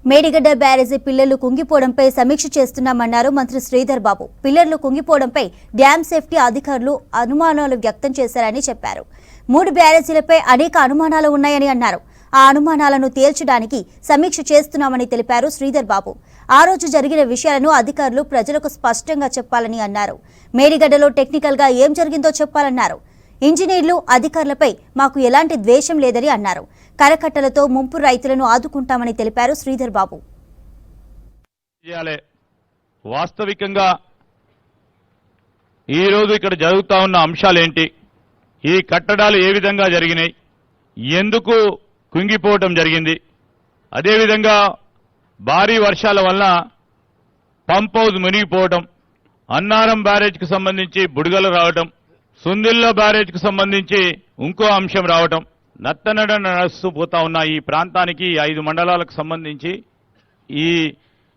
మేడిగడ్డ బ్యారేజీ పిల్లర్లు కుంగిపోవడంపై సమీక్ష చేస్తున్నామన్నారు మంత్రి శ్రీధర్ బాబు. పిల్లర్లు కుంగిపోవడంపై డ్యాం సేఫ్టీ అధికారులు అనుమానాలు వ్యక్తం చేశారని చెప్పారు. 3 బ్యారేజీలపై అనేక అనుమానాలు ఉన్నాయని అన్నారు. ఆ అనుమానాలను తేల్చడానికి సమీక్ష చేస్తున్నామని తెలిపారు శ్రీధర్ బాబు. ఆ రోజు జరిగిన విషయాలను అధికారులు ప్రజలకు స్పష్టంగా చెప్పాలని అన్నారు. మేడిగడ్డలో టెక్నికల్ గా ఏం జరిగిందో చెప్పాలన్నారు. ఇంజనీర్లు అధికారులపై మాకు ఎలాంటి ద్వేషం లేదని అన్నారు. కరకట్టలతో ముంపు రైతులను ఆదుకుంటామని తెలిపారు శ్రీధర్ బాబు. వాస్తవికంగా ఈ రోజు ఇక్కడ జరుగుతా ఉన్న అంశాలేంటి, ఈ కట్టడాలు ఏ విధంగా జరిగినాయి, ఎందుకు కుంగిపోవటం జరిగింది, అదేవిధంగా భారీ వర్షాల వల్ల పంప్ హౌస్ మునిగిపోవటం, అన్నారం బ్యారేజ్కి సంబంధించి బుడగలు రావటం, సుందిల్ల బ్యారేజ్కి సంబంధించి ఇంకో అంశం రావటం, నత్తనడ నడుస్తూ పోతా ఉన్న ఈ ప్రాంతానికి 5 మండలాలకు సంబంధించి ఈ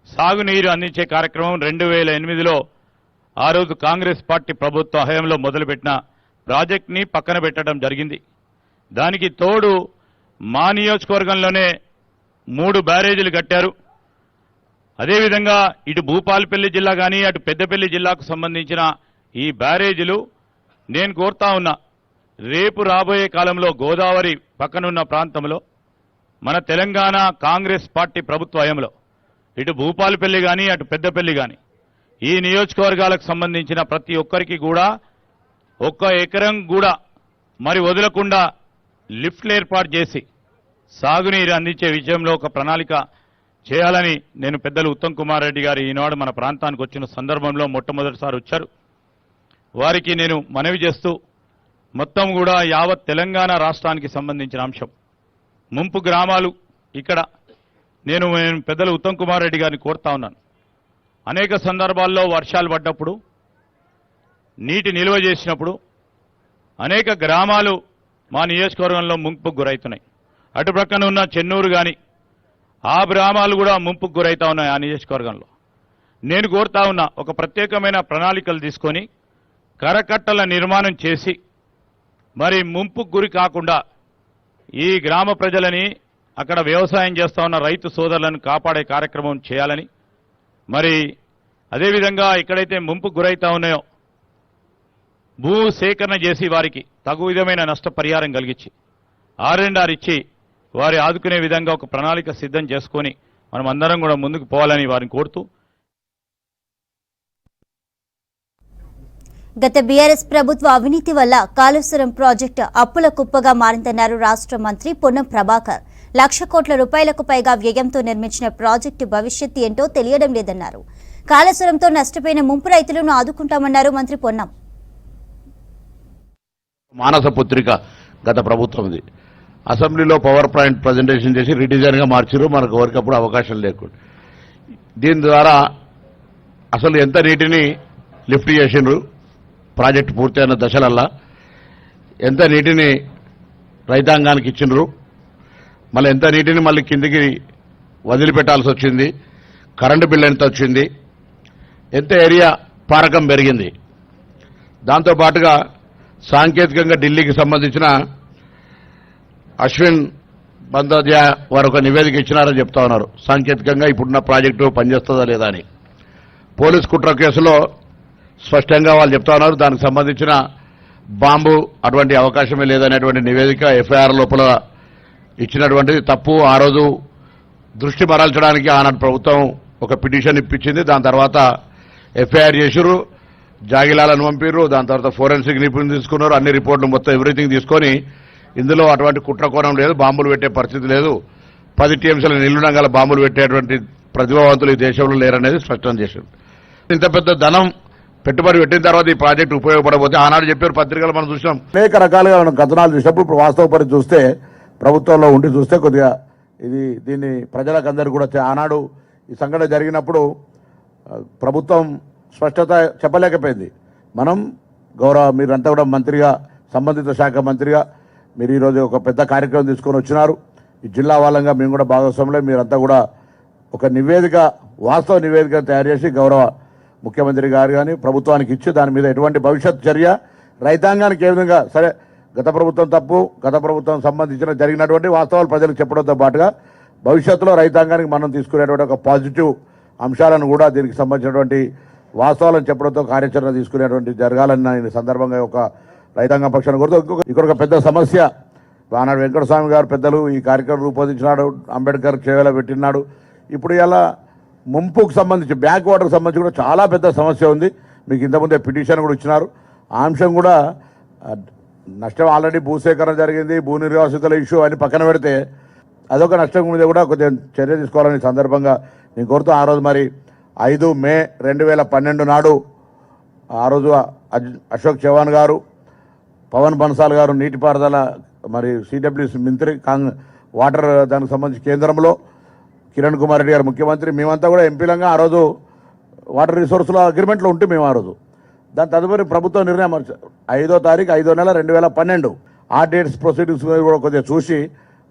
సాగునీరు అందించే కార్యక్రమం 2008లో ఆ రోజు కాంగ్రెస్ పార్టీ ప్రభుత్వ హయాంలో మొదలుపెట్టిన ప్రాజెక్ట్ని పక్కన పెట్టడం జరిగింది. దానికి తోడు మా నియోజకవర్గంలోనే 3 బ్యారేజీలు కట్టారు. అదేవిధంగా ఇటు భూపాలపల్లి జిల్లా కానీ అటు పెద్దపల్లి జిల్లాకు సంబంధించిన ఈ బ్యారేజీలు నేను కోరుతా ఉన్నా, రేపు రాబోయే కాలంలో గోదావరి పక్కనున్న ప్రాంతంలో మన తెలంగాణ కాంగ్రెస్ పార్టీ ప్రభుత్వ హయాంలో ఇటు భూపాలపల్లి కానీ అటు పెద్దపల్లి కానీ ఈ నియోజకవర్గాలకు సంబంధించిన ప్రతి ఒక్కరికి కూడా 1 ఎకరం కూడా మరి వదలకుండా లిఫ్ట్లు ఏర్పాటు చేసి సాగునీరు అందించే విషయంలో ఒక ప్రణాళిక చేయాలని నేను పెద్దలు ఉత్తమ్ కుమార్ రెడ్డి గారు ఈనాడు మన ప్రాంతానికి వచ్చిన సందర్భంలో మొట్టమొదటిసారి వచ్చారు. వారికి నేను మనవి చేస్తూ మొత్తం కూడా యావత్ తెలంగాణ రాష్ట్రానికి సంబంధించిన అంశం ముంపు గ్రామాలు ఇక్కడ నేను పెద్దలు ఉత్తమ్ కుమార్ రెడ్డి గారిని కోరుతా ఉన్నాను. అనేక సందర్భాల్లో వర్షాలు పడ్డప్పుడు నీటి నిల్వ చేసినప్పుడు అనేక గ్రామాలు మా నియోజకవర్గంలో ముంపుకు గురవుతున్నాయి. అటు ప్రక్కన ఉన్న చెన్నూరు కానీ ఆ గ్రామాలు కూడా ముంపుకు గురవుతా ఉన్నాయి. ఆ నియోజకవర్గంలో నేను కోరుతా ఉన్నా, ఒక ప్రత్యేకమైన ప్రణాళికలు తీసుకొని కరకట్టల నిర్మాణం చేసి మరి ముంపుకు గురి కాకుండా ఈ గ్రామ ప్రజలని అక్కడ వ్యవసాయం చేస్తా ఉన్న రైతు సోదరులను కాపాడే కార్యక్రమం చేయాలని, మరి అదేవిధంగా ఎక్కడైతే ముంపుకు గురైతా ఉన్నాయో భూ సేకరణ చేసి వారికి తగు విధమైన నష్టపరిహారం కలిగించి R&R ఇచ్చి వారి ఆదుకునే విధంగా ఒక ప్రణాళిక సిద్ధం చేసుకొని మనం అందరం కూడా ముందుకు పోవాలని వారిని కోరుతూ, గత బీఆర్ఎస్ ప్రభుత్వ అవినీతి వల్ల కాళేశ్వరం ప్రాజెక్టు అప్పుల కుప్పగా మారిందన్నారు రాష్ట్ర మంత్రి పొన్నం ప్రభాకర్. 1,00,000 కోట్ల రూపాయలకు పైగా వ్యయంతో నిర్మించిన ప్రాజెక్టు భవిష్యత్తు ఏంటో తెలియడం లేదన్నారు. కాళేశ్వరంతో నష్టపోయిన ముంపు రైతులను ఆదుకుంటామన్నారు మంత్రి పొన్నం. మానస పుత్రిక గత ప్రభుత్వంది. అసెంబ్లీలో పవర్ పాయింట్ ప్రజెంటేషన్ చేసి రీడిజైన్గా మార్చారు. మనకు ఎవరికప్పుడు అవకాశం లేకుండా దీని ద్వారా అసలు ఎంత నీటిని లిఫ్ట్ చేసిండ్రు, ప్రాజెక్టు పూర్తయిన దశలల్లా ఎంత నీటిని రైతాంగానికి ఇచ్చిండ్రు, మళ్ళీ ఎంత నీటిని మళ్ళీ కిందికి వదిలిపెట్టాల్సి వచ్చింది, కరెంటు బిల్లు ఎంత వచ్చింది, ఎంత ఏరియా పారకం పెరిగింది. దాంతోపాటుగా సాంకేతికంగా ఢిల్లీకి సంబంధించిన అశ్విన్ బందోద్య వారు ఒక నివేదిక ఇచ్చినారని చెప్తా ఉన్నారు. సాంకేతికంగా ఇప్పుడున్న ప్రాజెక్టు పనిచేస్తుందా లేదా అని. పోలీస్ కుట్ర కేసులో స్పష్టంగా వాళ్ళు చెప్తా ఉన్నారు, దానికి సంబంధించిన బాంబు అటువంటి అవకాశమే లేదనేటువంటి నివేదిక FIR లోపల ఇచ్చినటువంటిది తప్పు. ఆ రోజు దృష్టి మరల్చడానికి ఆనాడు ప్రభుత్వం ఒక పిటిషన్ ఇప్పించింది. దాని తర్వాత FIR చేసిరు, జాగిలాలను పంపిరు, దాని తర్వాత ఫోరెన్సిక్ నిపుణులు తీసుకున్నారు. అన్ని రిపోర్ట్లు మొత్తం ఎవ్రీథింగ్ తీసుకొని ఇందులో అటువంటి కుట్రకోణం లేదు, బాంబులు పెట్టే పరిస్థితి లేదు, 10 TMCల నిల్లుండం గల బాంబులు పెట్టేటువంటి ప్రతిభావంతులు ఈ దేశంలో లేరనేది స్పష్టం చేశారు. ఇంత పెద్ద ధనం పెట్టుబడి పెట్టిన తర్వాత ఈ ప్రాజెక్టు ఉపయోగపడబోతే ఆనాడు చెప్పారు, పత్రికలు మనం చూసాం. అనేక రకాలుగా మనం కథనాలు చూసినప్పుడు ఇప్పుడు వాస్తవ పరిస్థితి చూస్తే ప్రభుత్వంలో ఉండి చూస్తే కొద్దిగా దీన్ని ప్రజలకు అందరూ కూడా ఆనాడు ఈ సంఘటన జరిగినప్పుడు ప్రభుత్వం స్పష్టత చెప్పలేకపోయింది. మనం మీరంతా కూడా మంత్రిగా, సంబంధిత శాఖ మంత్రిగా మీరు ఈరోజు ఒక పెద్ద కార్యక్రమం తీసుకొని వచ్చినారు. ఈ జిల్లా వాళ్ళంగా మేము కూడా భాగస్వాములే. మీరంతా కూడా ఒక నివేదిక, వాస్తవ నివేదిక తయారు చేసి గౌరవ ముఖ్యమంత్రి గారు కానీ ప్రభుత్వానికి ఇచ్చి దాని మీద ఎటువంటి భవిష్యత్ చర్య రైతాంగానికి ఏ విధంగా, సరే గత ప్రభుత్వం తప్పు, గత ప్రభుత్వం సంబంధించిన జరిగినటువంటి వాస్తవాలు ప్రజలకు చెప్పడంతో పాటుగా భవిష్యత్తులో రైతాంగానికి మనం తీసుకునేటువంటి ఒక పాజిటివ్ అంశాలను కూడా దీనికి సంబంధించినటువంటి వాస్తవాలను చెప్పడంతో కార్యాచరణ తీసుకునేటువంటి జరగాలని నేను ఈ సందర్భంగా ఒక రైతాంగ పక్షాన్ని కోరుతూ ఇక్కడ ఒక పెద్ద సమస్య ఆనాడు వెంకటస్వామి గారు పెద్దలు ఈ కార్యక్రమం రూపొందించినాడు, అంబేద్కర్ చేవేలా పెట్టినాడు. ఇప్పుడు ఇలా ముంపుకు సంబంధించి బ్యాక్ వాటర్కి సంబంధించి కూడా చాలా పెద్ద సమస్య ఉంది. మీకు ఇంతకుముందే పిటిషన్ కూడా ఇచ్చినారు. ఆ అంశం కూడా నష్టం ఆల్రెడీ భూసేకరణ జరిగింది, భూ నిర్వాసితుల ఇష్యూ అని పక్కన పెడితే అదొక నష్టం మీద కూడా కొంచెం చర్య తీసుకోవాలని సందర్భంగా నేను కోరుతూ ఆ రోజు మరి 5 మే 2012 నాడు ఆ రోజు అశోక్ చవాన్ గారు, పవన్ బన్సాల్ గారు నీటిపారుదల మరి సిడబ్ల్యూసి మంత్రి వాటర్ దానికి సంబంధించి కేంద్రంలో, కిరణ్ కుమార్ రెడ్డి గారు ముఖ్యమంత్రి, మేమంతా కూడా ఎంపీలంగా ఆ రోజు వాటర్ రిసోర్సుల అగ్రిమెంట్లో ఉంటే మేము ఆ రోజు దాని తదుపరి ప్రభుత్వ నిర్ణయం 5వ తారీఖు 5వ నెల 2012 ఆ డేట్స్ ప్రొసీడింగ్స్ కూడా కొద్దిగా చూసి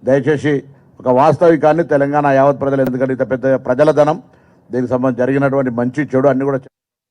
దయచేసి ఒక వాస్తవికాన్ని తెలంగాణ యావత్ ప్రజలు, ఎందుకంటే ఇంత పెద్ద ప్రజల ధనం, దీనికి సంబంధించి జరిగినటువంటి మంచి చెడు అన్ని కూడా